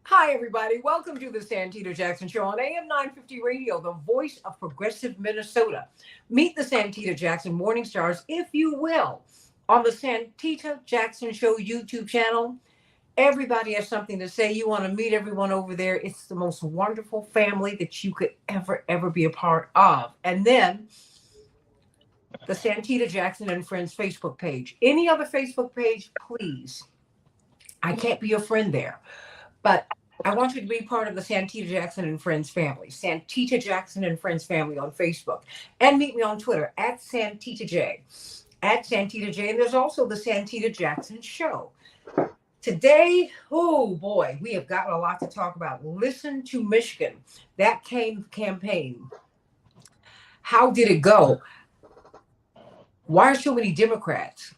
Hi, everybody. Welcome to the Santita Jackson Show on AM 950 Radio, the voice of progressive Minnesota. Meet the Santita Jackson Morning Stars, if you will, on the Santita Jackson Show YouTube channel. Everybody has something to say. You want to meet everyone over there. It's the most wonderful family that you could ever be a part of. And then the Santita Jackson and Friends Facebook page. Any other Facebook page, please. I can't be your friend there. But I want you to be part of the Santita Jackson and Friends family, Santita Jackson and Friends family on Facebook. And meet me on Twitter at Santita J. At Santita J. And there's also the Santita Jackson Show. Today, oh boy, we have got a lot to talk about. Listen to Michigan. That campaign. How did it go? Why are so many Democrats,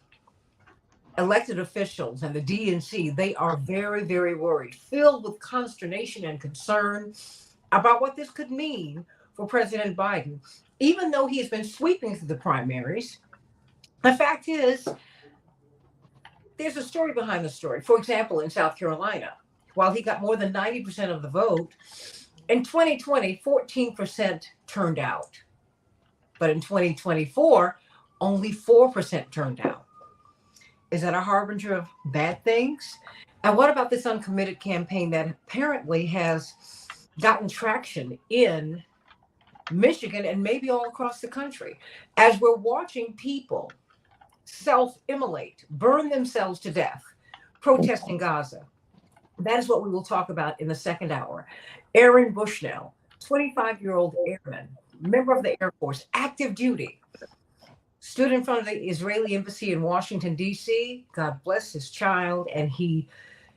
elected officials, and the DNC, they are very, very worried, filled with consternation and concern about what this could mean for President Biden. Even though he has been sweeping through the primaries, the fact is, there's a story behind the story. For example, in South Carolina, while he got more than 90% of the vote, in 2020, 14% turned out. But in 2024, only 4% turned out. Is that a harbinger of bad things? And what about this uncommitted campaign that apparently has gotten traction in Michigan and maybe all across the country, as we're watching people self-immolate, burn themselves to death, protesting Gaza? That is what we will talk about in the second hour. Airman Bushnell, 25-year-old airman, member of the Air Force, active duty, stood in front of the Israeli embassy in Washington, D.C. God bless his child, and he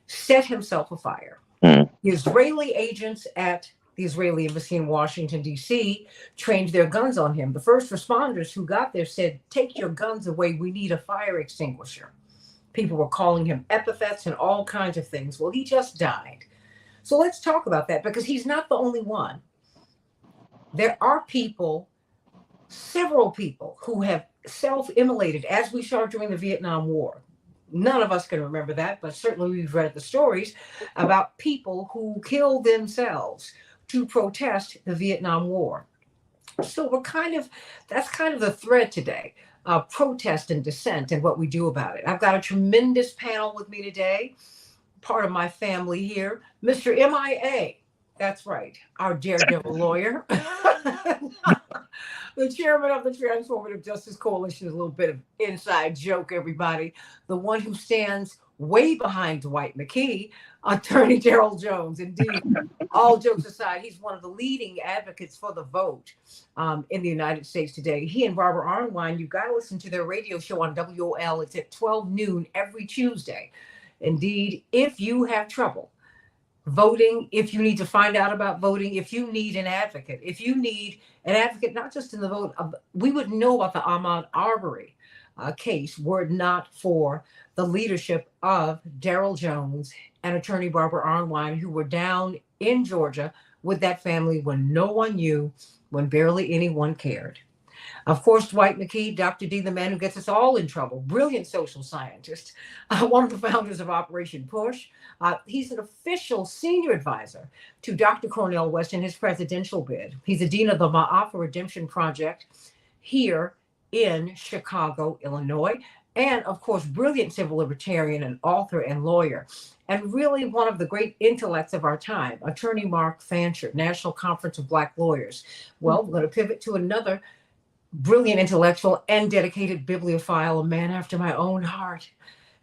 set himself afire. The Israeli agents at the Israeli embassy in Washington, D.C. trained their guns on him. The first responders who got there said, "Take your guns away. We need a fire extinguisher." People were calling him epithets and all kinds of things. Well, he just died. So let's talk about that, because he's not the only one. There are people, several people, who have self-immolated as we saw during the Vietnam War. None of us can remember that, but certainly we've read the stories about people who killed themselves to protest the Vietnam War. So that's kind of the thread today, protest and dissent and what we do about it. I've got a tremendous panel with me today, part of my family here, Mr. MIA. That's right, our daredevil lawyer. The chairman of the Transformative Justice Coalition. Is a little bit of inside joke, everybody. The one who stands way behind Dwight McKee, Attorney Daryl Jones. Indeed, all jokes aside, he's one of the leading advocates for the vote in the United States today. He and Barbara Arnwine, you've got to listen to their radio show on WOL. It's at 12 noon every Tuesday. Indeed, if you have trouble voting, if you need to find out about voting, if you need an advocate, not just in the vote, we wouldn't know about the Ahmaud Arbery case were it not for the leadership of Daryl Jones and attorney Barbara Arnwine, who were down in Georgia with that family when no one knew, when barely anyone cared. Of course, Dwight McKee, Dr. D, the man who gets us all in trouble, brilliant social scientist, one of the founders of Operation Push. He's an official senior advisor to Dr. Cornel West in his presidential bid. He's the dean of the Ma'afa Redemption Project here in Chicago, Illinois. And of course, brilliant civil libertarian and author and lawyer, and really one of the great intellects of our time, Attorney Mark Fancher, National Conference of Black Lawyers. Well, we're going to pivot to another brilliant intellectual and dedicated bibliophile, a man after my own heart,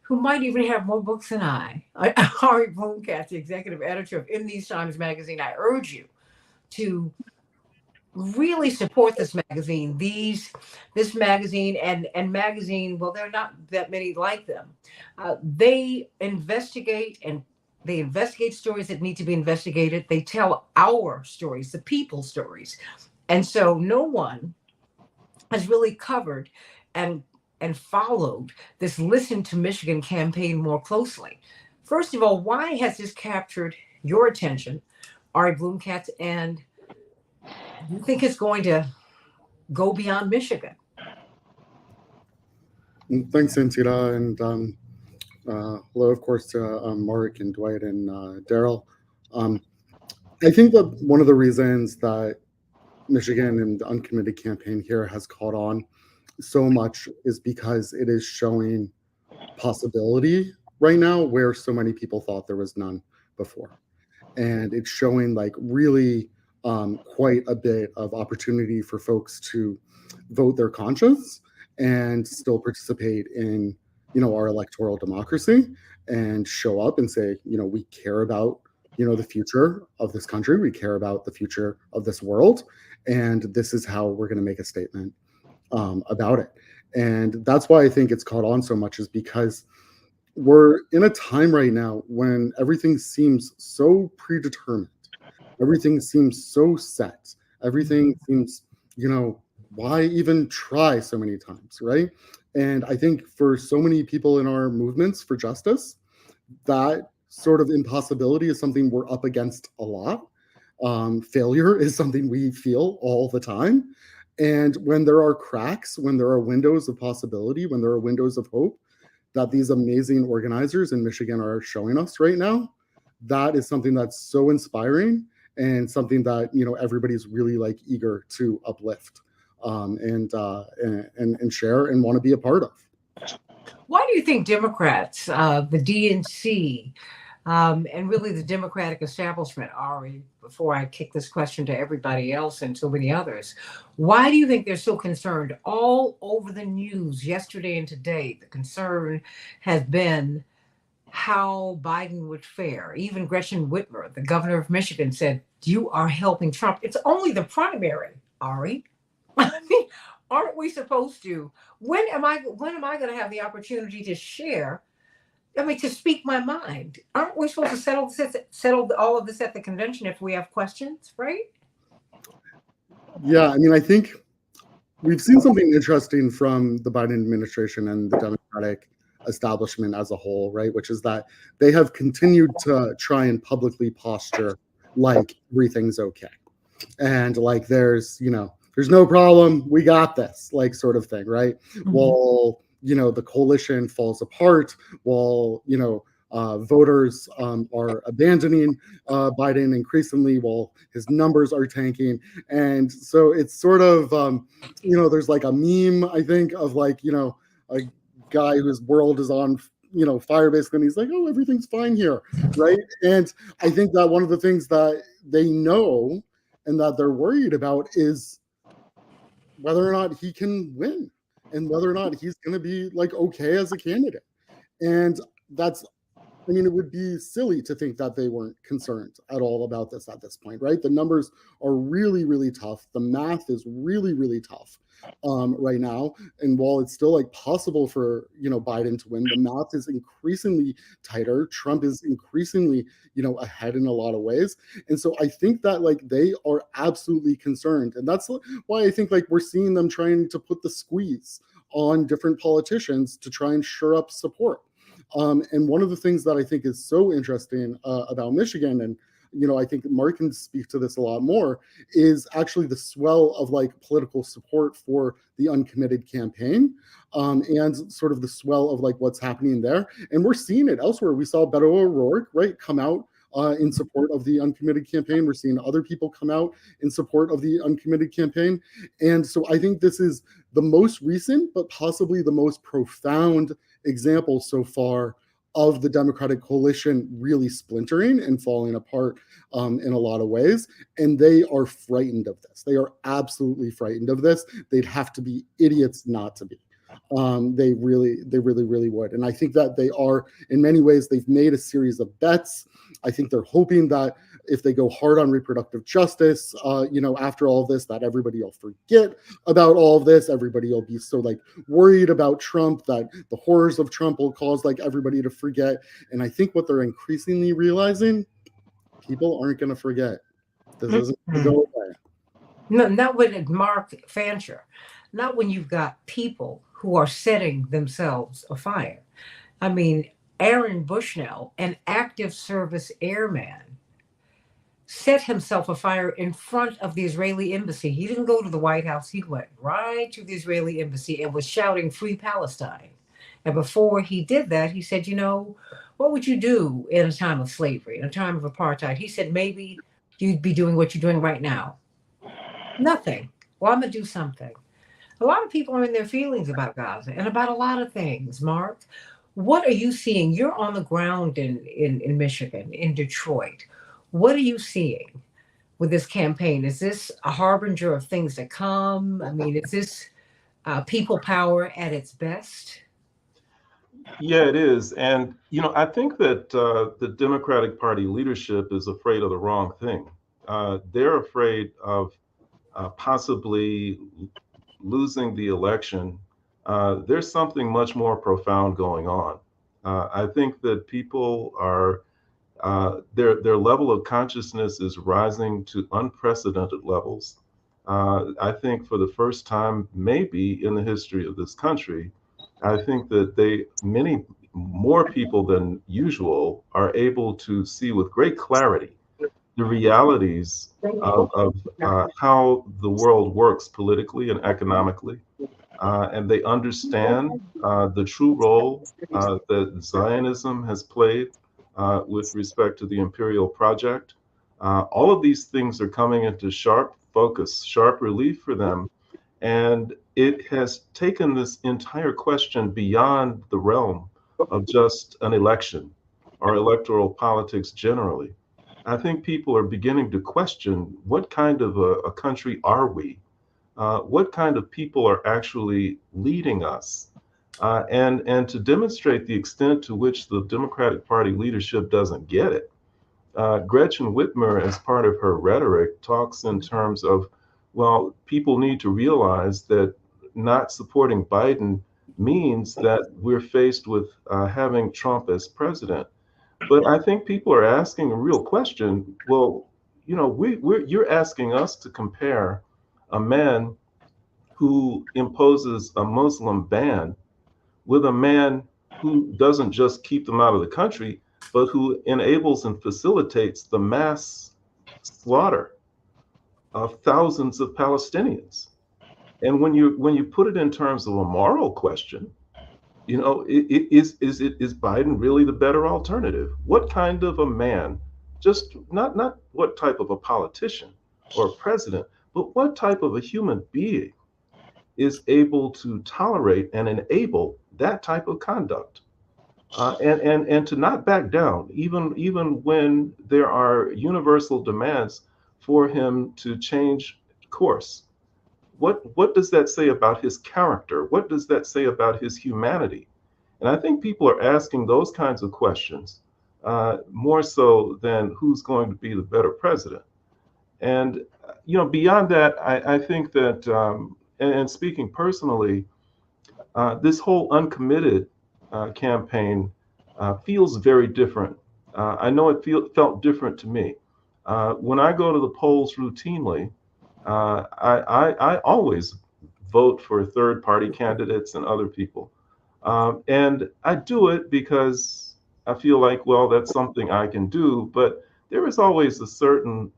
who might even have more books than I. Ari Bloomcatz, the executive editor of In These Times magazine. I urge you to really support this magazine. This magazine and magazine, well, there are not that many like them. They investigate stories that need to be investigated. They tell our stories, the people's stories. And so no one has really covered and followed this Listen to Michigan campaign more closely. First of all, why has this captured your attention, Ari Bloomcatz, and you think it's going to go beyond Michigan? Thanks, Santita. And Hello, of course, to Mark and Dwight and Daryl. Um, I think that one of the reasons that Michigan and the uncommitted campaign here has caught on so much is because it is showing possibility right now where so many people thought there was none before. And it's showing like really quite a bit of opportunity for folks to vote their conscience and still participate in our electoral democracy and show up and say we care about the future of this country, we care about the future of this world, and this is how we're going to make a statement about it. And that's why I think it's caught on so much, is because we're in a time right now when everything seems so predetermined. Everything seems so set. Everything seems, why even try so many times, right? And I think for so many people in our movements for justice, that sort of impossibility is something we're up against a lot. Failure is something we feel all the time. And when there are cracks, when there are windows of possibility, when there are windows of hope, that these amazing organizers in Michigan are showing us right now, that is something that's so inspiring and something that everybody's really like eager to uplift and share and want to be a part of. Why do you think Democrats, the DNC, and really the Democratic establishment, Ari, before I kick this question to everybody else and so many others, why do you think they're so concerned? All over the news yesterday and today, the concern has been how Biden would fare. Even Gretchen Whitmer, the governor of Michigan, said, "You are helping Trump. It's only the primary, Ari." I mean, aren't we supposed to? When am I going to have the opportunity to share? I mean, to speak my mind. Aren't we supposed to settle all of this at the convention if we have questions, right? Yeah, I mean, I think we've seen something interesting from the Biden administration and the Democratic establishment as a whole, right? Which is that they have continued to try and publicly posture like everything's okay. And like there's no problem, we got this, like sort of thing, right? Mhm. While the coalition falls apart, while voters are abandoning Biden increasingly, while his numbers are tanking. And so it's sort of there's like a meme, I think, of like a guy whose world is on fire basically, and he's like, oh, everything's fine here, right? And I think that one of the things that they know and that they're worried about is whether or not he can win and whether or not he's going to be like okay as a candidate. And that's, I mean, it would be silly to think that they weren't concerned at all about this at this point, right? The numbers are really, really tough. The math is really, really tough right now. And while it's still like possible for Biden to win, the math is increasingly tighter. Trump is increasingly ahead in a lot of ways. And so I think that like they are absolutely concerned, and that's why I think like we're seeing them trying to put the squeeze on different politicians to try and shore up support. And one of the things that I think is so interesting about Michigan, and I think Mark can speak to this a lot more, is actually the swell of like political support for the uncommitted campaign, and sort of the swell of like what's happening there. And we're seeing it elsewhere. We saw Beto O'Rourke, right, come out in support of the uncommitted campaign. We're seeing other people come out in support of the uncommitted campaign. And so I think this is the most recent, but possibly the most profound example so far of the Democratic coalition really splintering and falling apart in a lot of ways. And they are frightened of this. They are absolutely frightened of this. They'd have to be idiots not to be. They really would. And I think that they are, in many ways, they've made a series of bets. I think they're hoping that if they go hard on reproductive justice, after all of this, that everybody will forget about all of this. Everybody will be so like worried about Trump that the horrors of Trump will cause like everybody to forget. And I think what they're increasingly realizing, people aren't going to forget. This isn't going to Mhm. go away. No, not with Mark Fancher, not when you've got people who are setting themselves afire. I mean, Aaron Bushnell, an active service airman, set himself afire in front of the Israeli embassy. He didn't go to the White House, he went right to the Israeli embassy and was shouting, "Free Palestine." And before he did that, he said, what would you do in a time of slavery, in a time of apartheid? He said, maybe you'd be doing what you're doing right now. Nothing. Well, I'm going to do something. A lot of people are in their feelings about Gaza and about a lot of things, Mark. What are you seeing? You're on the ground in Michigan, in Detroit. What are you seeing with this campaign? Is this a harbinger of things to come? I mean, is this people power at its best? Yeah, it is. And, I think that the Democratic Party leadership is afraid of the wrong thing. They're afraid of possibly losing the election. There's something much more profound going on. I think that people are, their level of consciousness is rising to unprecedented levels. I think for the first time, maybe in the history of this country, I think that many more people than usual are able to see with great clarity the realities of how the world works politically and economically. And they understand the true role that Zionism has played with respect to the imperial project. All of these things are coming into sharp focus, sharp relief for them. And it has taken this entire question beyond the realm of just an election or electoral politics generally. I think people are beginning to question what kind of a country are we? What kind of people are actually leading us? And to demonstrate the extent to which the Democratic Party leadership doesn't get it, Gretchen Whitmer, as part of her rhetoric, talks in terms of, well, people need to realize that not supporting Biden means that we're faced with having Trump as president. But I think people are asking a real question. Well, you're asking us to compare a man who imposes a Muslim ban with a man who doesn't just keep them out of the country, but who enables and facilitates the mass slaughter of thousands of Palestinians. And when you put it in terms of a moral question, is Biden really the better alternative? What kind of a man, just not what type of a politician or a president, but what type of a human being is able to tolerate and enable that type of conduct, and to not back down, even when there are universal demands for him to change course. What does that say about his character? What does that say about his humanity? And I think people are asking those kinds of questions more so than who's going to be the better president. And beyond that, I think that, and speaking personally, this whole uncommitted campaign feels very different. I know felt different to me. When I go to the polls routinely, I always vote for third party candidates and other people. And I do it because I feel like, well, that's something I can do. But there is always a certain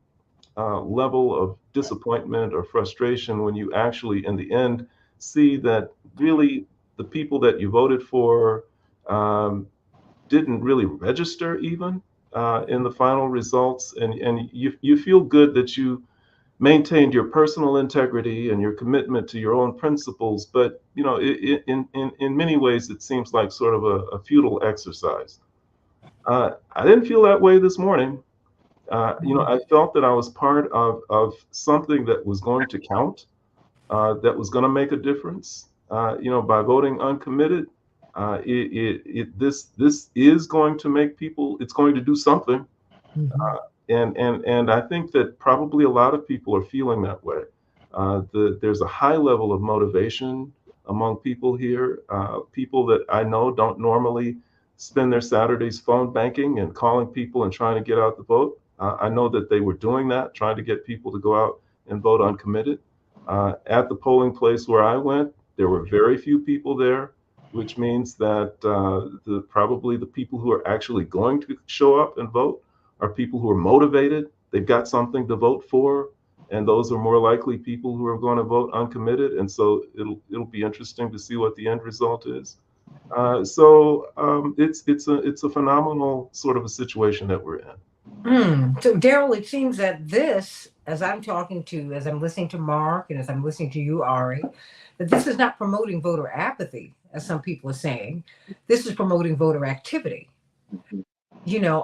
level of disappointment or frustration when you actually, in the end, see that really the people that you voted for um, didn't really register even in the final results, and you feel good that you maintained your personal integrity and your commitment to your own principles, but in many ways it seems like sort of a futile exercise. I didn't feel that way this morning. I felt that I was part of something that was going to count, that was going to make a difference. By voting uncommitted, this is going to make people. It's going to do something, Mhm. and I think that probably a lot of people are feeling that way. There's a high level of motivation among people here. People that I know don't normally spend their Saturdays phone banking and calling people and trying to get out the vote. I know that they were doing that, trying to get people to go out and vote uncommitted. At the polling place where I went, there were very few people there, which means that probably the people who are actually going to show up and vote are people who are motivated. They've got something to vote for, and those are more likely people who are going to vote uncommitted. And so it'll be interesting to see what the end result is. It's a phenomenal sort of a situation that we're in. So, Daryl, it seems that this, as I'm listening to Mark and as I'm listening to you, Ari, that this is not promoting voter apathy, as some people are saying. This is promoting voter activity. Mhm.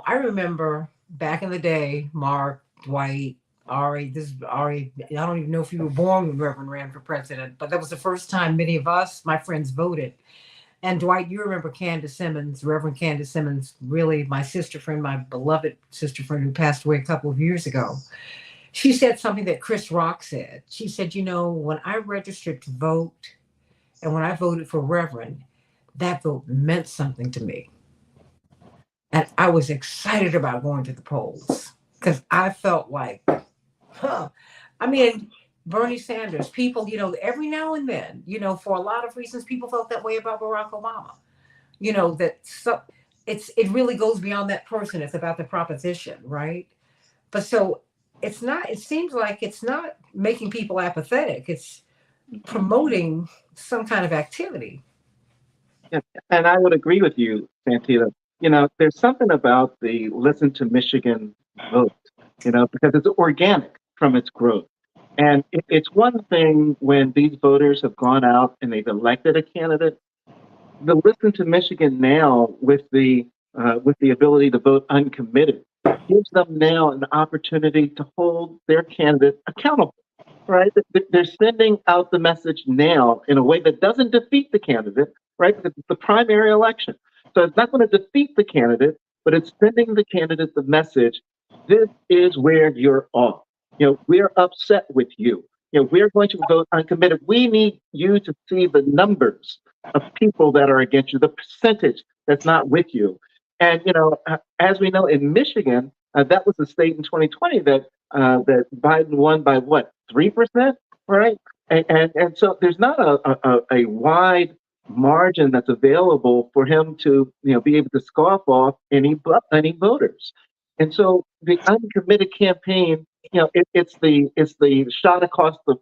I remember back in the day, Mark, Dwight, Ari, I don't even know if you were born when Reverend ran for president, but that was the first time many of us, my friends, voted. And Dwight, you remember Candace Simmons, Reverend Candace Simmons, really my sister friend, my beloved sister friend who passed away a couple of years ago. She said something that Chris Rock said. She said, when I registered to vote and when I voted for Reverend, that vote meant something to me. And I was excited about going to the polls because I felt like, huh. I mean, Bernie Sanders, people, every now and then, for a lot of reasons, people felt that way about Barack Obama. That it really goes beyond that person. It's about the proposition, right? But so it's not, it seems like it's not making people apathetic. It's Mhm. promoting some kind of activity. Yeah, and I would agree with you, Santita. There's something about the Listen to Michigan vote, because it's organic from its growth. And it's one thing when these voters have gone out and they've elected a candidate. The Listen to Michigan now, with the ability to vote uncommitted, gives them now an opportunity to hold their candidate accountable. Right? They're sending out the message now in a way that doesn't defeat the candidate, right? Because it's the primary election. So it's not going to defeat the candidate, but it's sending the candidate the message, this is where you're off. We're upset with you. We're going to vote uncommitted. We need you to see the numbers of people that are against you, the percentage that's not with you. And, as we know in Michigan, that was the state in 2020 that Biden won by what, 3%, right? And so there's not a wide margin that's available for him to be able to scoff off any voters. And so the uncommitted campaign, it's the shot across the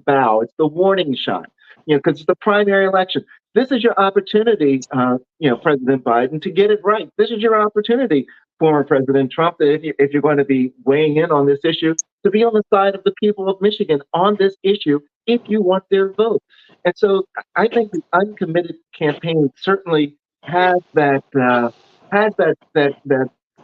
bow. It's the warning shot, because it's the primary election. This is your opportunity, President Biden, to get it right. This is your opportunity, former President Trump, that if you're going to be weighing in on this issue, to be on the side of the people of Michigan on this issue if you want their vote. And so I think the uncommitted campaign certainly has that je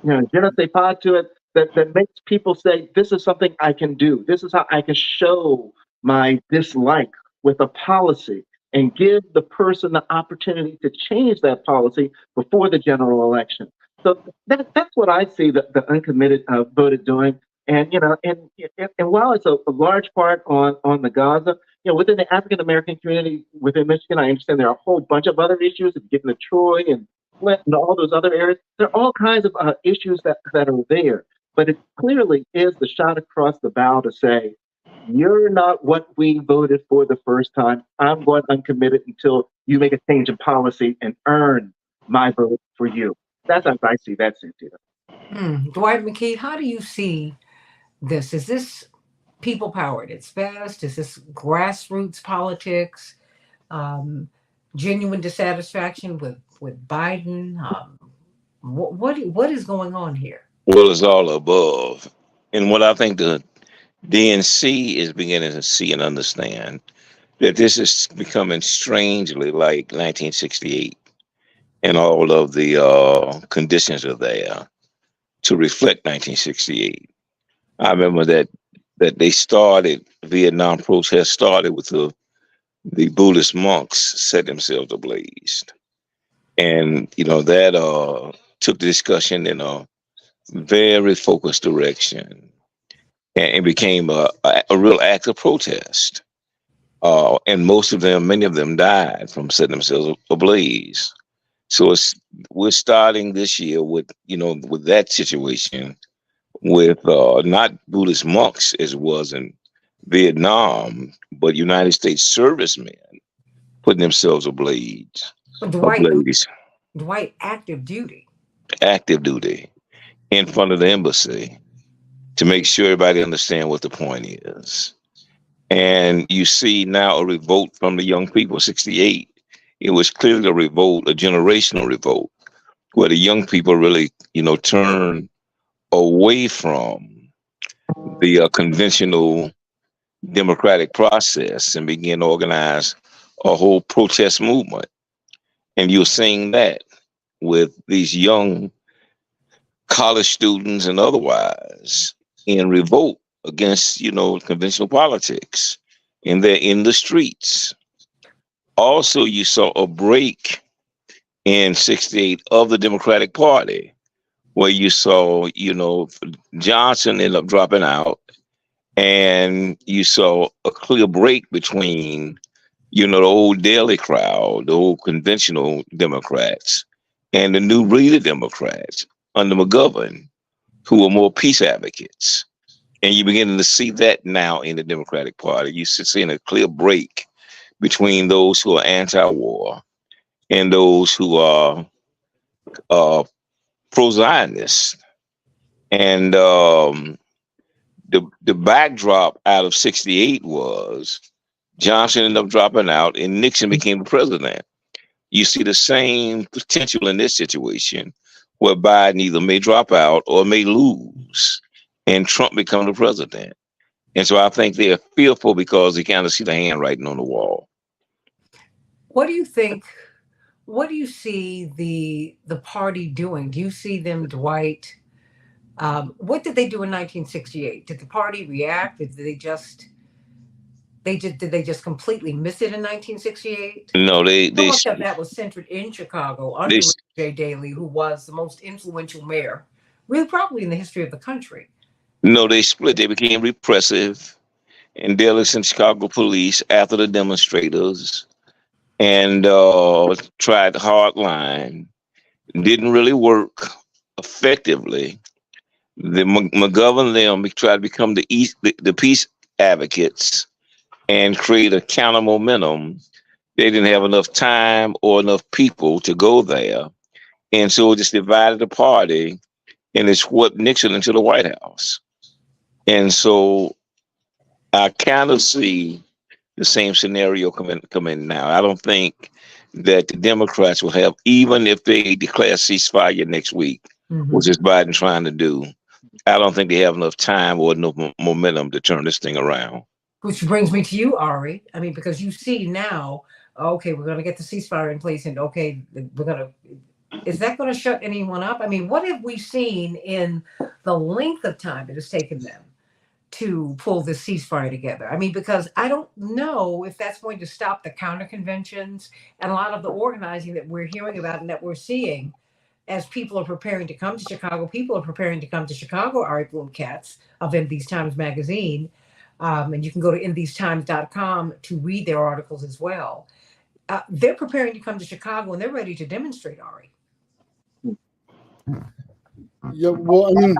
ne sais pas to it that makes people say, this is something I can do. This is how I can show my dislike with a policy and give the person the opportunity to change that policy before the general election. So that's what I see the uncommitted voted doing. And while it's a large part on the Gaza, within the African American community within Michigan, I understand there are a whole bunch of other issues, getting to Troy and Flint and all those other areas. There are all kinds of issues that are there, but it clearly is the shot across the bow to say, you're not what we voted for the first time. I'm going uncommitted until you make a change in policy and earn my vote for you. That's how I see that, Cynthia. Dwight McKee, how do you see this? Is this people power at its best? Is this grassroots politics? Um, Genuine dissatisfaction with Biden? What is going on here? Well, it's all above. And what I think the DNC is beginning to see and understand that this is becoming strangely like 1968, and all of the conditions are there to reflect 1968. I remember that they started Vietnam protests started with the Buddhist monks set themselves ablaze, and that took the discussion in a very focused direction, and it became a real act of protest. And many of them died from setting themselves ablaze. So we're starting this year with that situation, with not Buddhist monks as it was in Vietnam, but United States servicemen putting themselves Dwight, ablaze, Dwight, active duty. active duty in front of the embassy to make sure everybody understand what the point is. And you see now a revolt from the young people, 68, it was clearly a revolt, a generational revolt, where the young people really, turn away from the conventional democratic process and begin to organize a whole protest movement. And you're seeing that with these young college students and otherwise in revolt against, conventional politics, and they're in the streets. Also, you saw a break in 68 of the Democratic Party, where you saw, Johnson ended up dropping out, and you saw a clear break between, the old Daily crowd, the old conventional Democrats, and the new breed of Democrats under McGovern, who are more peace advocates. And you're beginning to see that now in the Democratic Party. You're seeing a clear break between those who are anti-war and those who are pro-Zionist. And the backdrop out of 68 was Johnson ended up dropping out and Nixon became the president. You see the same potential in this situation, where Biden either may drop out or may lose and Trump become the president. And so I think they're fearful because they kind of see the handwriting on the wall. What do you think? What do you see the party doing? Do you see them, Dwight? What did they do in 1968? Did the party react? Did they just completely miss it in 1968? No, So much of that was centered in Chicago under J. Daley, who was the most influential mayor, really probably in the history of the country. No, they split. They became repressive, and Daley sent Chicago police after the demonstrators and tried hardline. Didn't really work effectively. The McGovern them tried to become the peace advocates and create a counter momentum. They didn't have enough time or enough people to go there, and so it just divided the party, and it swept Nixon into the White House. And so I kind of see the same scenario come in now. I don't think that the Democrats will have, even if they declare ceasefire next week, which is Biden trying to do, I don't think they have enough time or enough momentum to turn this thing around. Which brings me to you, Ari. I mean, because you see now, okay, we're going to get the ceasefire in place, and okay, is that going to shut anyone up? I mean, what have we seen in the length of time it has taken them to pull this ceasefire together? I mean, because I don't know if that's going to stop the counter conventions and a lot of the organizing that we're hearing about and that we're seeing as people are preparing to come to Chicago. People are preparing to come to Chicago, Ari Bloom-Katz of In These Times magazine. And you can go to inthesetimes.com to read their articles as well. They're preparing to come to Chicago and they're ready to demonstrate, Ari. Yeah, well, I mean,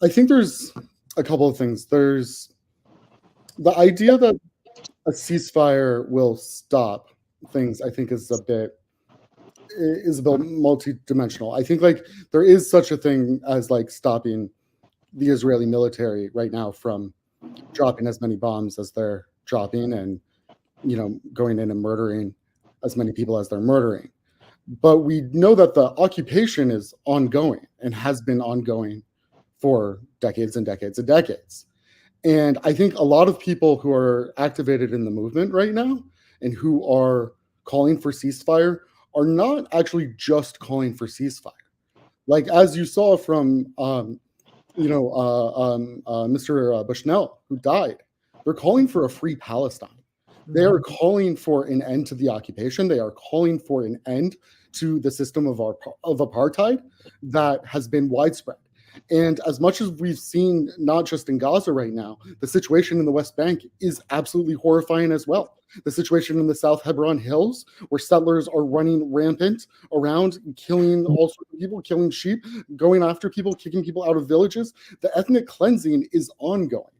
I think there's a couple of things. There's the idea that a ceasefire will stop things, I think is a bit multi-dimensional. I think like there is such a thing as like stopping the Israeli military right now from dropping as many bombs as they're dropping and, going in and murdering as many people as they're murdering. But we know that the occupation is ongoing and has been ongoing for decades and decades and decades. And I think a lot of people who are activated in the movement right now and who are calling for ceasefire are not actually just calling for ceasefire. Like, as you saw from, Mr. Bushnell, who died, they're calling for a free Palestine. They are calling for an end to the occupation. They are calling for an end to the system of apartheid that has been widespread. And as much as we've seen, not just in Gaza right now, the situation in the West Bank is absolutely horrifying as well. The situation in the South Hebron Hills, where settlers are running rampant around, killing all sorts of people, killing sheep, going after people, kicking people out of villages. The ethnic cleansing is ongoing.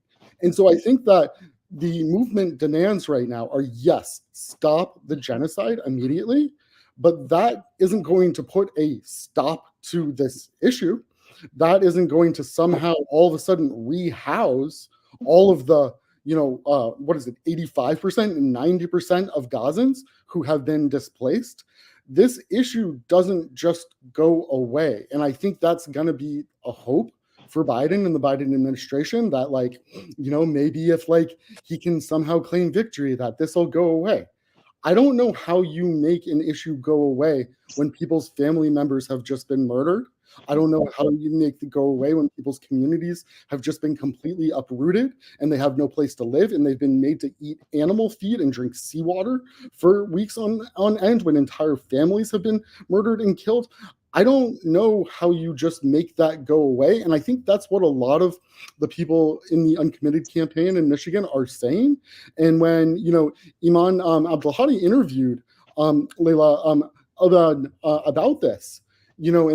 And so I think that the movement demands right now are, yes, stop the genocide immediately, but that isn't going to put a stop to this issue. That isn't going to somehow all of a sudden rehouse all of the what is it, 85% and 90% of Gazans who have been displaced. This issue doesn't just go away. And I think that's going to be a hope for Biden and the Biden administration, that maybe if he can somehow claim victory, that this will go away. I don't know how you make an issue go away when people's family members have just been murdered. I don't know how you make it go away when people's communities have just been completely uprooted and they have no place to live, and they've been made to eat animal feed and drink seawater for weeks on end, when entire families have been murdered and killed. I don't know how you just make that go away. And I think that's what a lot of the people in the Uncommitted campaign in Michigan are saying. And when, Iman Abdulhadi interviewed Leila about this, and one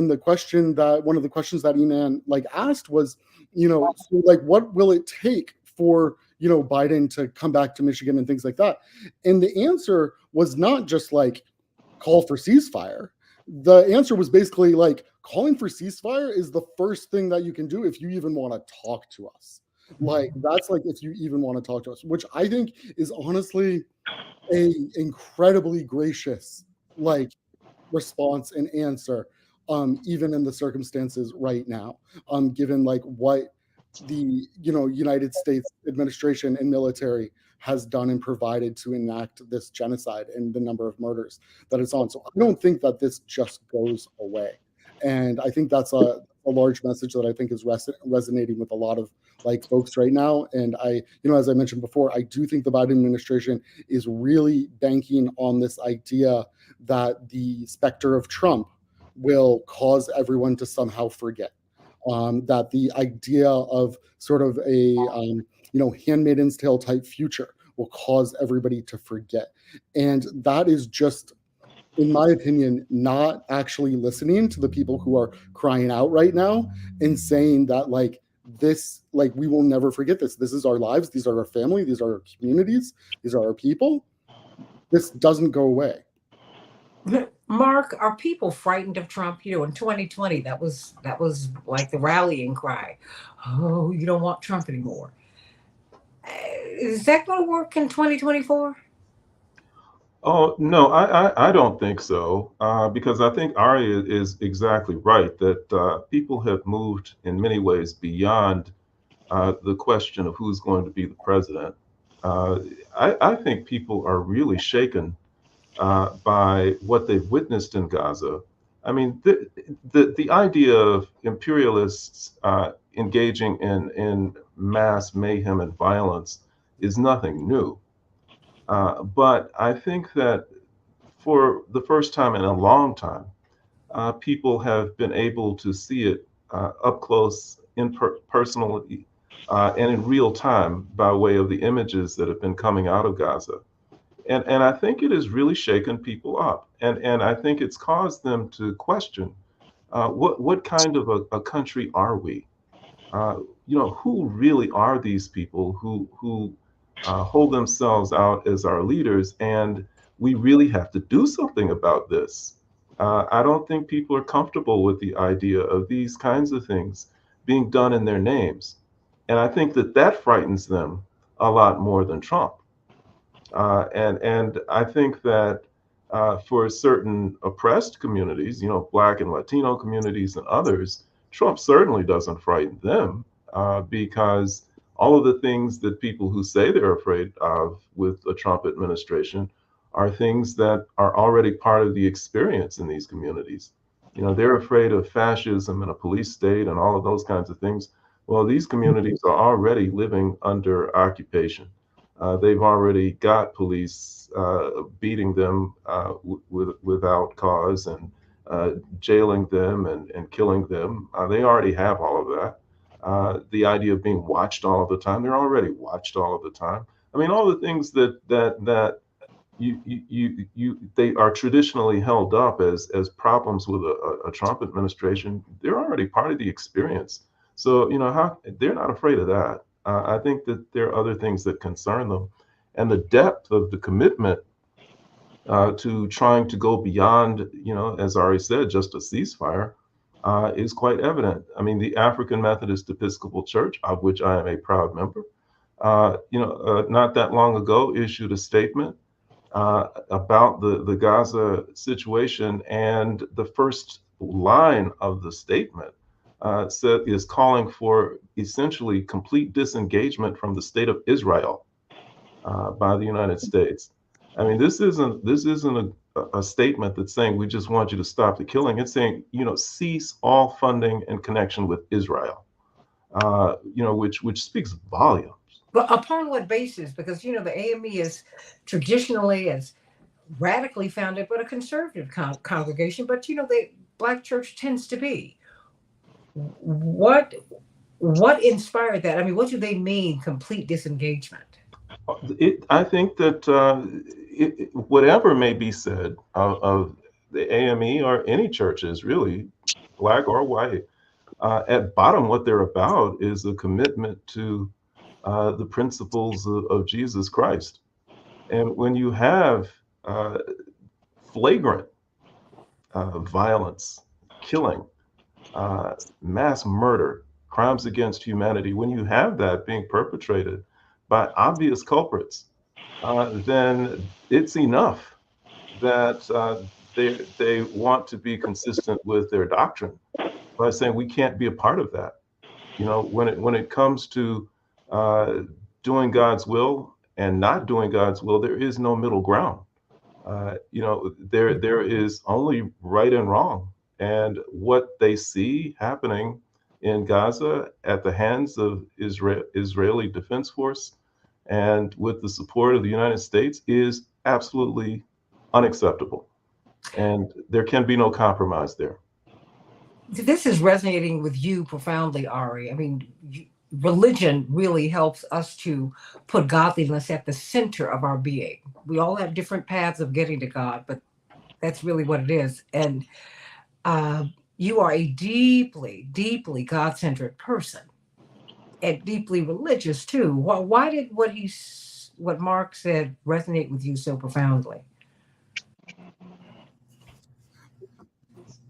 of the questions that Iman asked was, what will it take for, Biden to come back to Michigan and things like that? And the answer was not just call for ceasefire. The answer was basically calling for ceasefire is the first thing that you can do if you even want to talk to us. That's if you even want to talk to us, which I think is honestly a incredibly gracious response and answer, even in the circumstances right now, given what the United States administration and military has done and provided to enact this genocide and the number of murders that it's on. So I don't think that this just goes away. And I think that's a large message that I think is resonating with a lot of folks right now. And I, as I mentioned before, I do think the Biden administration is really banking on this idea that the specter of Trump will cause everyone to somehow forget. That the idea of sort of a Handmaid's Tale type future will cause everybody to forget. And that is just, in my opinion, not actually listening to the people who are crying out right now and saying that we will never forget this. This is our lives. These are our family. These are our communities. These are our people. This doesn't go away. Mark, are people frightened of Trump? In 2020, that was the rallying cry. Oh, you don't want Trump anymore. Is that going to work in 2024? Oh, no, I don't think so, because I think Ari is exactly right that people have moved in many ways beyond the question of who's going to be the president. I think people are really shaken by what they've witnessed in Gaza. I mean, the idea of imperialists engaging in mass mayhem and violence is nothing new. But I think that for the first time in a long time, people have been able to see it up close, personally, and in real time by way of the images that have been coming out of Gaza. And I think it has really shaken people up. And I think it's caused them to question what kind of a country are we? Who really are these people who hold themselves out as our leaders? And we really have to do something about this. I don't think people are comfortable with the idea of these kinds of things being done in their names. And I think that frightens them a lot more than Trump. And I think that for certain oppressed communities, Black and Latino communities and others, Trump certainly doesn't frighten them because all of the things that people who say they're afraid of with the Trump administration are things that are already part of the experience in these communities. They're afraid of fascism and a police state and all of those kinds of things. Well, these communities are already living under occupation. They've already got police beating them without cause and jailing them and killing them. They already have all of that. The idea of being watched all of the time, they're already watched all of the time. I mean, all the things that they are traditionally held up as problems with a Trump administration, they're already part of the experience. So, they're not afraid of that. I think that there are other things that concern them. And the depth of the commitment to trying to go beyond, as Ari said, just a ceasefire is quite evident. I mean, the African Methodist Episcopal Church, of which I am a proud member, not that long ago, issued a statement about the Gaza situation, and the first line of the statement is calling for essentially complete disengagement from the state of Israel by the United States. I mean, this isn't a statement that's saying we just want you to stop the killing. It's saying, cease all funding and connection with Israel, which speaks volumes. But upon what basis? Because the AME is traditionally as radically founded, but a conservative congregation. But the Black church tends to be. What inspired that? I mean, what do they mean? Complete disengagement. I think that whatever may be said of the AME or any churches, really, Black or white, at bottom, what they're about is a commitment to the principles of Jesus Christ. And when you have flagrant violence, killing, mass murder, crimes against humanity, when you have that being perpetrated by obvious culprits, then it's enough that they want to be consistent with their doctrine by saying we can't be a part of that. When it comes to doing God's will and not doing God's will, there is no middle ground. There is only right and wrong, and what they see happening in Gaza at the hands of Israeli Defense Force and with the support of the United States is absolutely unacceptable, and there can be no compromise there. This is resonating with you profoundly, Ari. I mean, religion really helps us to put godliness at the center of our being. We all have different paths of getting to God, but that's really what it is. And you are a deeply, deeply God-centered person and deeply religious too. Why did what Mark said resonate with you so profoundly?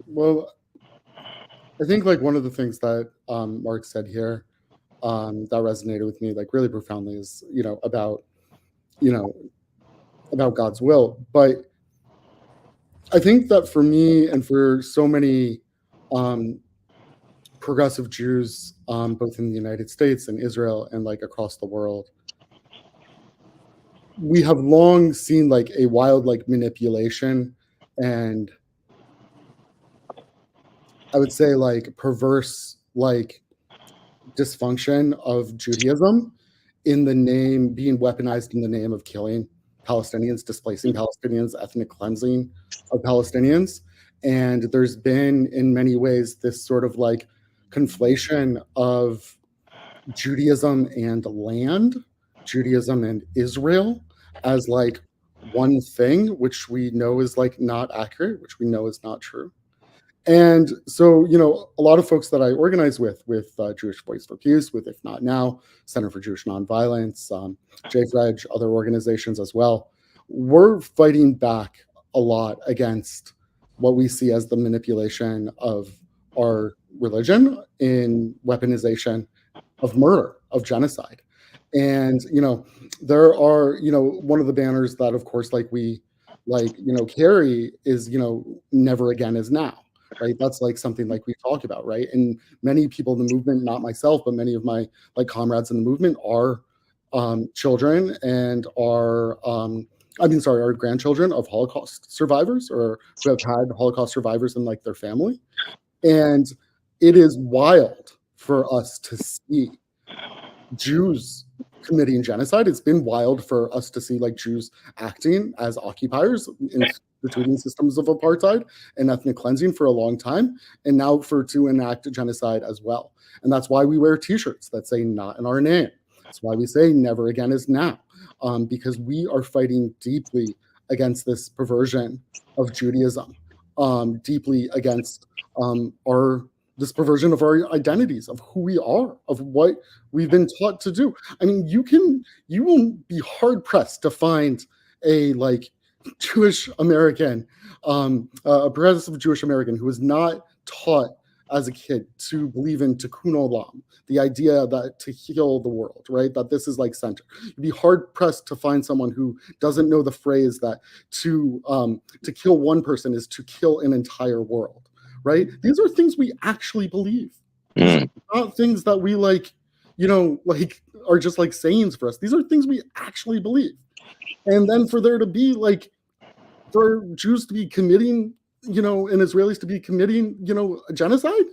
Well, I think like one of the things that Mark said here that resonated with me like really profoundly is about God's will. But I think that for me and for so many progressive Jews, both in the United States and Israel and like across the world, we have long seen like a wild like manipulation and I would say like perverse like dysfunction of Judaism in the name being weaponized in the name of killing Palestinians, displacing Palestinians, ethnic cleansing of Palestinians. And there's been in many ways this sort of like conflation of Judaism and land, Judaism and Israel as like one thing, which we know is like not accurate, which we know is not true. And so, a lot of folks that I organize with Jewish Voice for Peace, with If Not Now, Center for Jewish Nonviolence, JFREG, other organizations as well, we're fighting back a lot against what we see as the manipulation of our religion in weaponization of murder, of genocide. And, there are, one of the banners that, of course, we carry is, never again is now. Right. That's like something like we talk about. Right. And many people in the movement, not myself, but many of my comrades in the movement are children and are are grandchildren of Holocaust survivors or who have had Holocaust survivors in their family. And it is wild for us to see Jews committing genocide. It's been wild for us to see Jews acting as occupiers in between systems of apartheid and ethnic cleansing for a long time, and now to enact genocide as well. And that's why we wear T-shirts that say "Not in our name." That's why we say "Never again is now," because we are fighting deeply against this perversion of Judaism, deeply against this perversion of our identities, of who we are, of what we've been taught to do. I mean, you will be hard pressed to find a Jewish American, a progressive Jewish American who is not taught as a kid to believe in tikkun olam, the idea that to heal the world, right? That this is like center. You'd be hard pressed to find someone who doesn't know the phrase that to kill one person is to kill an entire world, right? These are things we actually believe. These are not things that we like, like are just like sayings for us. These are things we actually believe. And then for there to be like, for Jews to be committing, and Israelis to be committing, a genocide,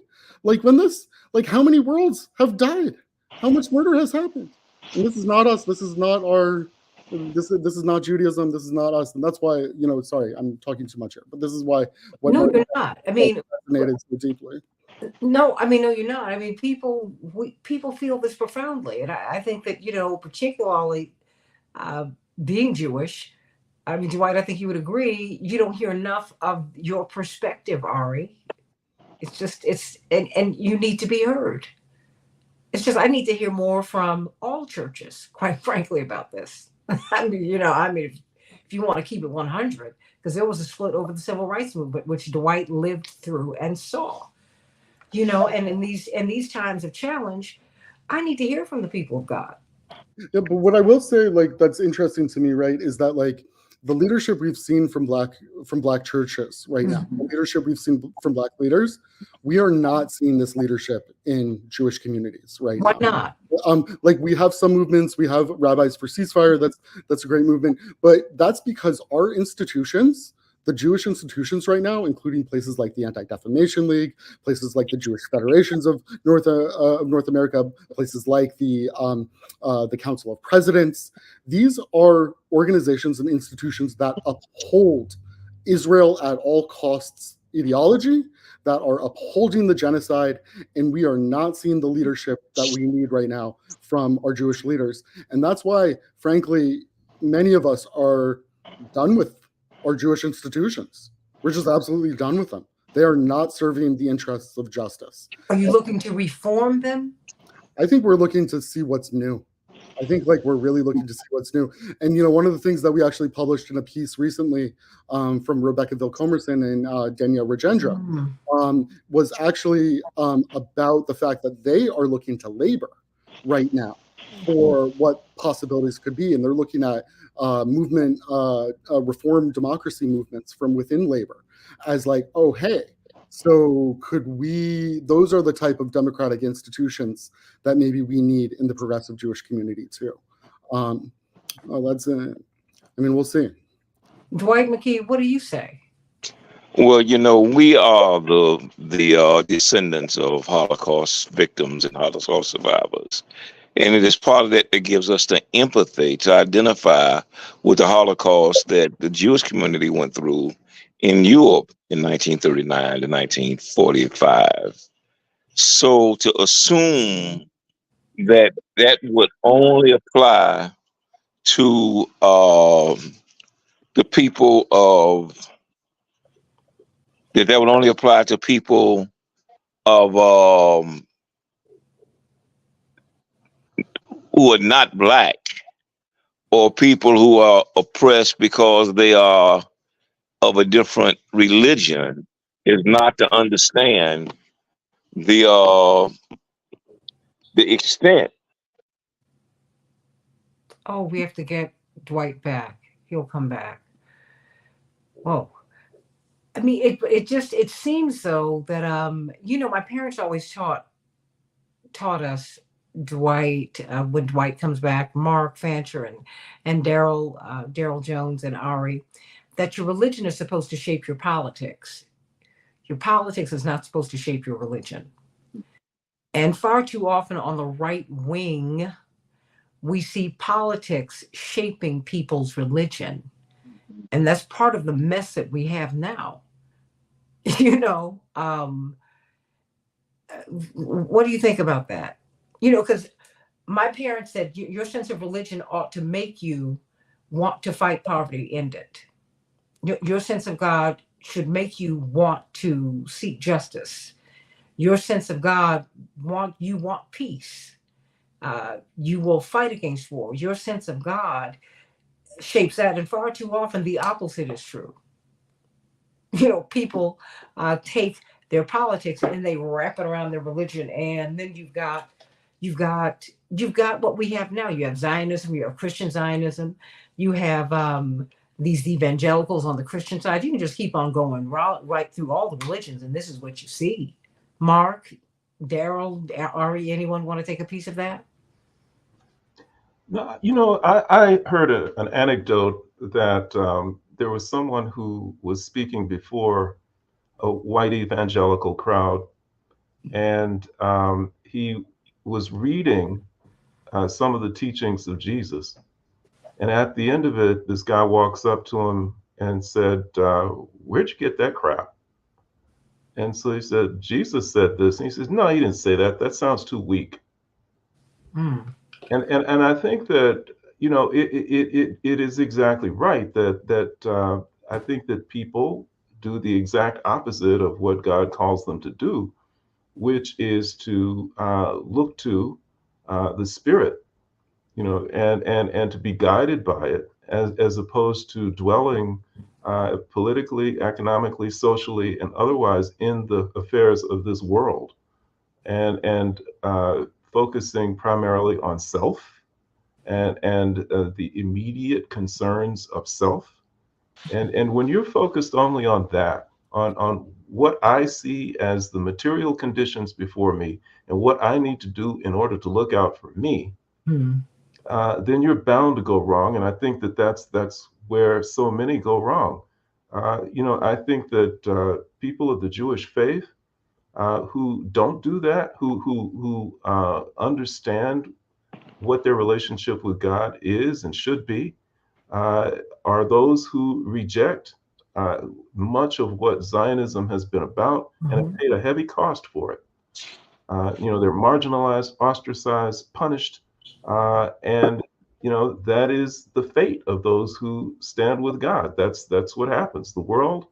like when this, like how many worlds have died? How much murder has happened? And this is not us. This is not our. This is not Judaism. This is not us, and that's why Sorry, I'm talking too much here, but this is why. No, you're not. I mean, resonated so deeply. No, you're not. I mean, people feel this profoundly, and I think that particularly being Jewish. I mean, Dwight, I think you would agree. You don't hear enough of your perspective, Ari. And you need to be heard. It's just I need to hear more from all churches, quite frankly, about this. I mean, if you want to keep it 100, because there was a split over the civil rights movement, which Dwight lived through and saw. And in these times of challenge, I need to hear from the people of God. Yeah, but what I will say, like, that's interesting to me, right, is that like the leadership we've seen from black churches right now, the leadership we've seen from black leaders, we are not seeing this leadership in Jewish communities right Why now. not? Like we have some movements, we have Rabbis for Ceasefire, that's a great movement, but that's because our institutions, the Jewish institutions right now, including places like the Anti-Defamation League, places like the Jewish Federations of North America, places like the Council of Presidents, these are organizations and institutions that uphold Israel at all costs ideology, that are upholding the genocide, and we are not seeing the leadership that we need right now from our Jewish leaders. And that's why, frankly, many of us are done with our Jewish institutions. We're just absolutely done with them. They are not serving the interests of justice. Are you looking to reform them? I think we're looking to see what's new. I think like we're really looking to see what's new. And one of the things that we actually published in a piece recently from Rebecca Vilkomerson and Danielle Rajendra was actually about the fact that they are looking to labor right now for what possibilities could be. And they're looking at movement, reform democracy movements from within labor as like, oh, hey, so could we, those are the type of democratic institutions that maybe we need in the progressive Jewish community too. That's it. I mean, we'll see. Dwight McKee, what do you say? Well, we are the descendants of Holocaust victims and Holocaust survivors. And it is part of that that gives us the empathy to identify with the Holocaust that the Jewish community went through in Europe in 1939 to 1945. So to assume that would only apply to the people of, that would only apply to people of who are not black, or people who are oppressed because they are of a different religion, is not to understand the extent. Oh, we have to get Dwight back. He'll come back. Whoa. I mean, it seems though that my parents always taught us, Dwight, when Dwight comes back, Mark Fancher and Daryl Jones and Ari, that your religion is supposed to shape your politics. Your politics is not supposed to shape your religion. And far too often on the right wing, we see politics shaping people's religion. And that's part of the mess that we have now. What do you think about that? Because my parents said your sense of religion ought to make you want to fight poverty, end it. Your sense of God should make you want to seek justice. Your sense of God want peace. You will fight against war. Your sense of God shapes that, and far too often the opposite is true. People take their politics, and they wrap it around their religion. And then you've got what we have now. You have Zionism, you have Christian Zionism, you have these evangelicals on the Christian side. You can just keep on going right through all the religions, and this is what you see. Mark, Daryl, Ari, anyone want to take a piece of that? No, I heard an anecdote that there was someone who was speaking before a white evangelical crowd, and he was reading some of the teachings of Jesus. And at the end of it, this guy walks up to him and said, "Where'd you get that crap?" And so he said, "Jesus said this." And he says, "No, he didn't say that. That sounds too weak." Mm. And I think that, it is exactly right that I think that people do the exact opposite of what God calls them to do, which is to look to the Spirit, and to be guided by it, as opposed to dwelling politically, economically, socially, and otherwise in the affairs of this world, and focusing primarily on self and the immediate concerns of self. And when you're focused only on that, on what I see as the material conditions before me and what I need to do in order to look out for me, Mm. then you're bound to go wrong. And I think that that's where so many go wrong. I think that people of the Jewish faith who don't do that, who understand what their relationship with God is and should be, uh, are those who reject uh, much of what Zionism has been about and have paid a heavy cost for it. They're marginalized, ostracized, punished, and that is the fate of those who stand with God. That's what happens. The world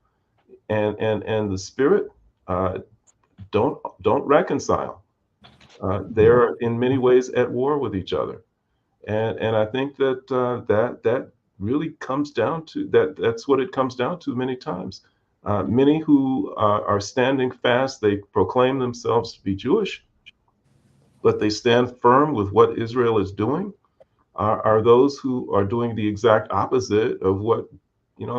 and the spirit uh, don't reconcile. They're in many ways at war with each other, and I think that that really comes down to that. That's what it comes down to many times. Many who are standing fast, they proclaim themselves to be Jewish, but they stand firm with what Israel is doing, are those who are doing the exact opposite of what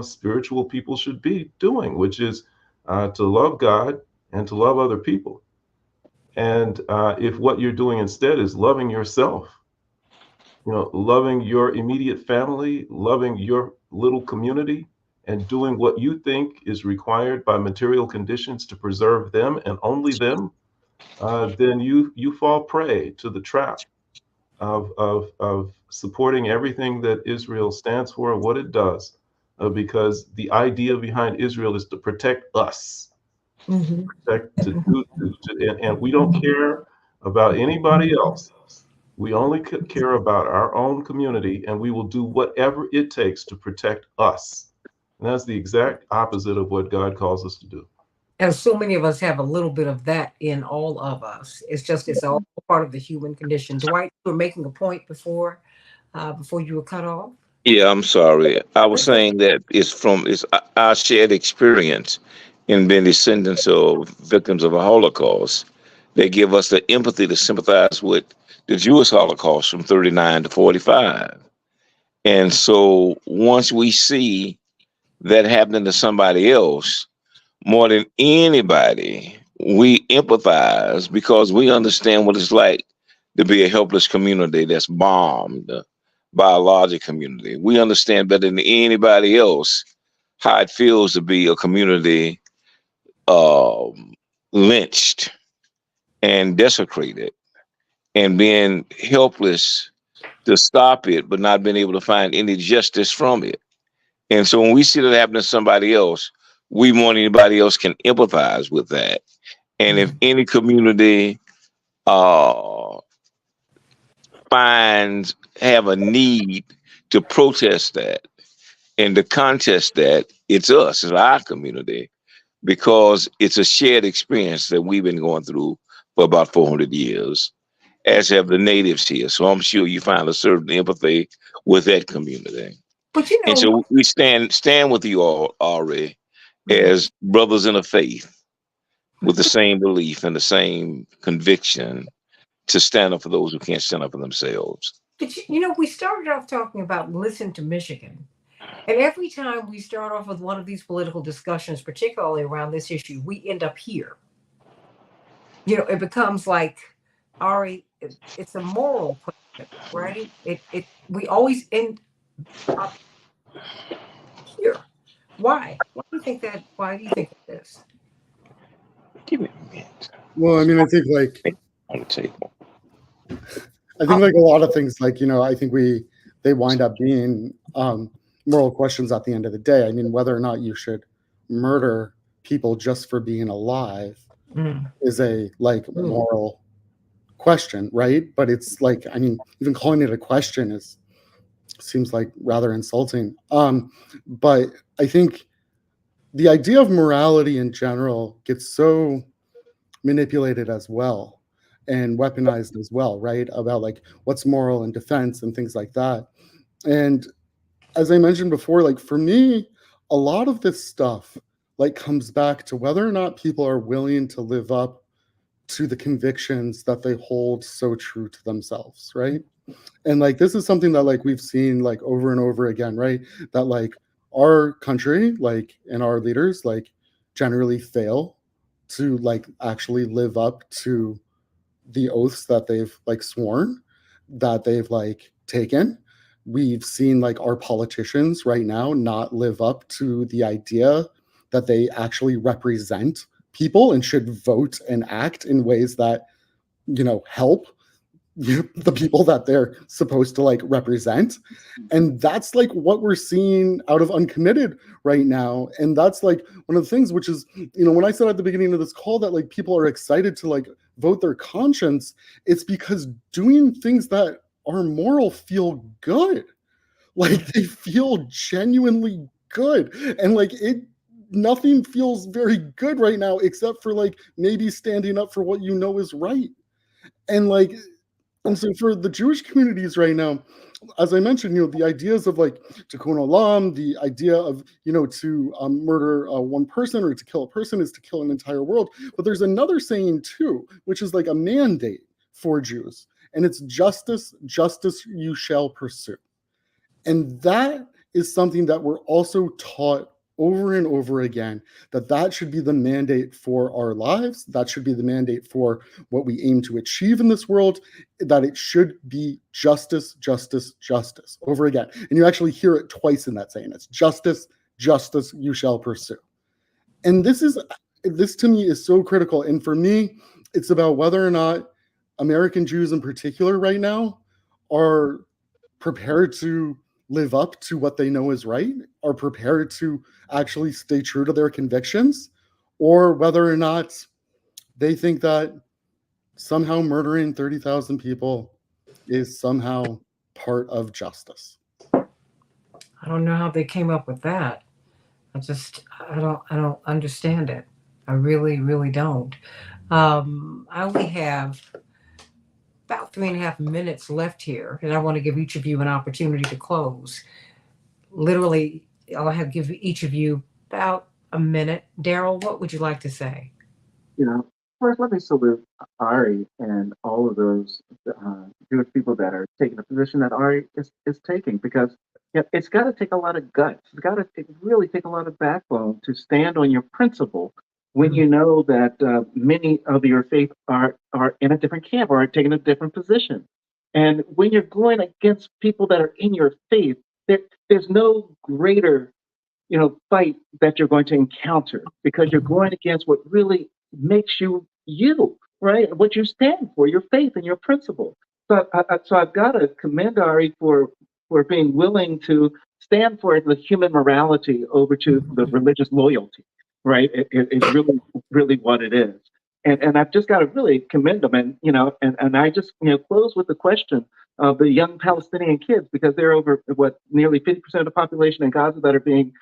spiritual people should be doing, which is to love God and to love other people. And if what you're doing instead is loving yourself, loving your immediate family, loving your little community, and doing what you think is required by material conditions to preserve them and only them, then you fall prey to the trap of supporting everything that Israel stands for and what it does, because the idea behind Israel is to protect us, Mm-hmm. protect and we don't care about anybody else. We only care about our own community, and we will do whatever it takes to protect us. And that's the exact opposite of what God calls us to do. And so many of us have a little bit of that in all of us. It's all part of the human condition. Dwight, you were making a point before you were cut off. Yeah, I'm sorry. I was saying that it's our shared experience in being descendants of victims of a Holocaust. They give us the empathy to sympathize with the Jewish Holocaust from 39 to 45. And so once we see that happening to somebody else, more than anybody, we empathize because we understand what it's like to be a helpless community that's bombed by a larger community. We understand better than anybody else how it feels to be a community um, lynched and desecrated and being helpless to stop it, but not being able to find any justice from it. And so when we see that happen to somebody else, we more than anybody else can empathize with that. And if any community uh, have a need to protest that and to contest that, it's us, it's our community, because it's a shared experience that we've been going through for about 400 years, as have the natives here. So I'm sure you find a certain empathy with that community. But And so we stand with you all, Ari, as brothers in the faith, with the same belief and the same conviction to stand up for those who can't stand up for themselves. But we started off talking about listen to Michigan. And every time we start off with one of these political discussions, particularly around this issue, we end up here. It becomes like, Ari, it's a moral question, right? We always end up here. Why? Why do you think that? Why do you think that is? Give me a minute. Well, I mean, I think like On the table. I think like a lot of things, like, I think they wind up being moral questions at the end of the day. I mean, whether or not you should murder people just for being alive is a moral question, right? But it's like, I mean, even calling it a question seems like rather insulting. But I think the idea of morality in general gets so manipulated as well and weaponized as well, right? About like what's moral in defense and things like that. And as I mentioned before, like for me, a lot of this stuff like comes back to whether or not people are willing to live up to the convictions that they hold so true to themselves, right? And like this is something that like we've seen like over and over again, right? That like our country, like, and our leaders like generally fail to like actually live up to the oaths that they've like sworn, that they've like taken. We've seen like our politicians right now not live up to the idea that they actually represent people and should vote and act in ways that help the people that they're supposed to like represent. And that's like what we're seeing out of Uncommitted right now. And that's like one of the things, which is, when I said at the beginning of this call that like people are excited to like vote their conscience, it's because doing things that are moral feel good. Like they feel genuinely good. And like nothing feels very good right now except for like maybe standing up for what is right. And so for the Jewish communities right now, as I mentioned, the ideas of like tikkun olam, the idea of, to murder one person or to kill a person is to kill an entire world. But there's another saying too, which is like a mandate for Jews. And it's justice, justice you shall pursue. And that is something that we're also taught over and over again, that should be the mandate for our lives. That should be the mandate for what we aim to achieve in this world, that it should be justice, justice, justice over again. And you actually hear it twice in that saying. It's justice, justice you shall pursue. And this to me is so critical. And for me, it's about whether or not American Jews in particular right now are prepared to live up to what they know is right, are prepared to actually stay true to their convictions, or whether or not they think that somehow murdering 30,000 people is somehow part of justice. I don't know how they came up with that. I don't understand it. I really, really don't. I only have about 3.5 minutes left here, and I want to give each of you an opportunity to close. Literally, I'll give each of you about a minute. Daryl, what would you like to say? First, let me salute Ari and all of those Jewish people that are taking the position that Ari is taking, because it's got to take a lot of guts. It's got to really take a lot of backbone to stand on your principle when you know that many of your faith are in a different camp or are taking a different position. And when you're going against people that are in your faith, there's no greater fight that you're going to encounter, because you're going against what really makes you, right? What you stand for, your faith and your principle. So I've got to commend Ari for being willing to stand for the human morality over to the religious loyalty, right? It's really, really what it is. And I've just got to really commend them. And I just, close with the question of the young Palestinian kids, because they're over nearly 50% of the population in Gaza that are being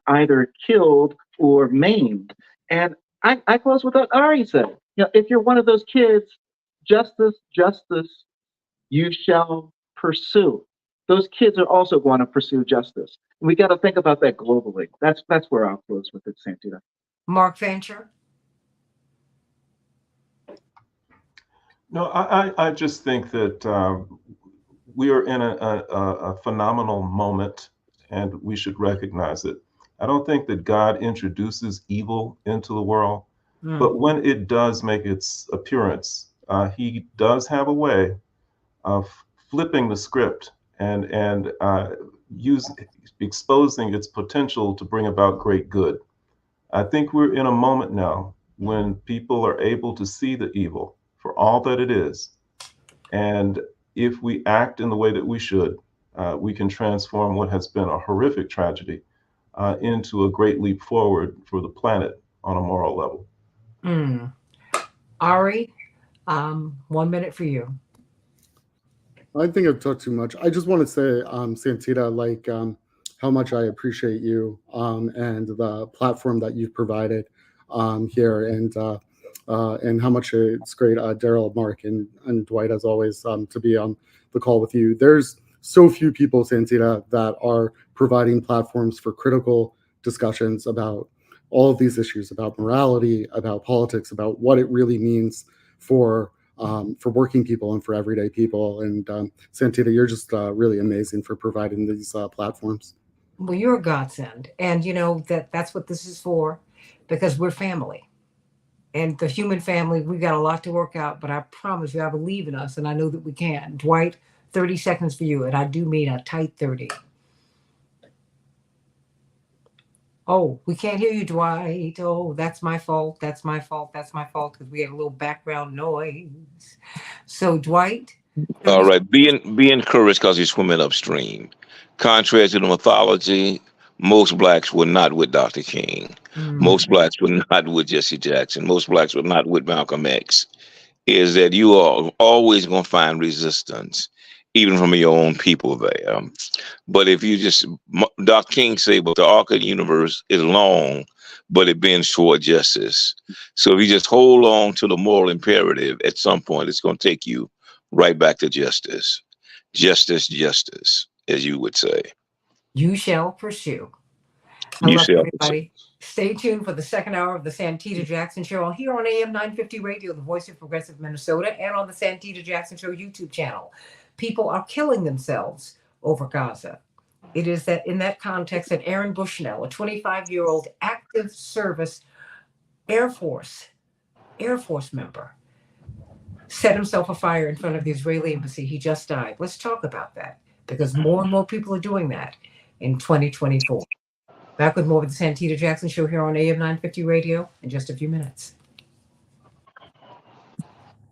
either killed or maimed. And I close with what Ari said. If you're one of those kids, justice, justice, you shall pursue. Those kids are also going to pursue justice. And we got to think about that globally. That's where I'll close with it, Santita. Mark Fancher. No, I just think that we are in a phenomenal moment and we should recognize it. I don't think that God introduces evil into the world, Mm. but when it does make its appearance, he does have a way of flipping the script and use exposing its potential to bring about great good. I think we're in a moment now when people are able to see the evil for all that it is, and if we act in the way that we should, we can transform what has been a horrific tragedy into a great leap forward for the planet on a moral level. Mm. Ari, 1 minute for you. I think I've talked too much. I just want to say, Santita, like how much I appreciate you and the platform that you've provided here, and how much it's great, Daryl, Mark, and Dwight, as always, to be on the call with you. There's so few people, Santita, that are providing platforms for critical discussions about all of these issues, about morality, about politics, about what it really means for working people and for everyday people. And Santita, you're just really amazing for providing these platforms. Well, you're a godsend, and you know that's what this is for, because we're family. And the human family, we've got a lot to work out, but I promise you, I believe in us, and I know that we can. Dwight, 30 seconds for you, and I do mean a tight 30. Oh, we can't hear you, Dwight. Oh, that's my fault. That's my fault. That's my fault, because we had a little background noise. So, Dwight, All 30 right, be encouraged because you're swimming upstream. Contrary to the mythology, most blacks were not with Dr. King. Mm. Most blacks were not with Jesse Jackson. Most blacks were not with Malcolm X. Is that you are always going to find resistance, even from your own people there. But if you just, Dr. King said, but the arc of the universe is long, but it bends toward justice. So if you just hold on to the moral imperative, at some point, it's going to take you right back to justice. Justice, justice, as you would say. You shall pursue. I You love shall pursue. everybody. Stay tuned for the second hour of the Santita Jackson Show here on AM 950 Radio, the voice of progressive Minnesota, and on the Santita Jackson Show YouTube channel. People are killing themselves over Gaza. It is that in that context that Aaron Bushnell, a 25-year-old active service Air Force member, set himself afire in front of the Israeli embassy. He just died. Let's talk about that, because more and more people are doing that in 2024. Back with more of the Santita Jackson Show here on AM 950 Radio in just a few minutes.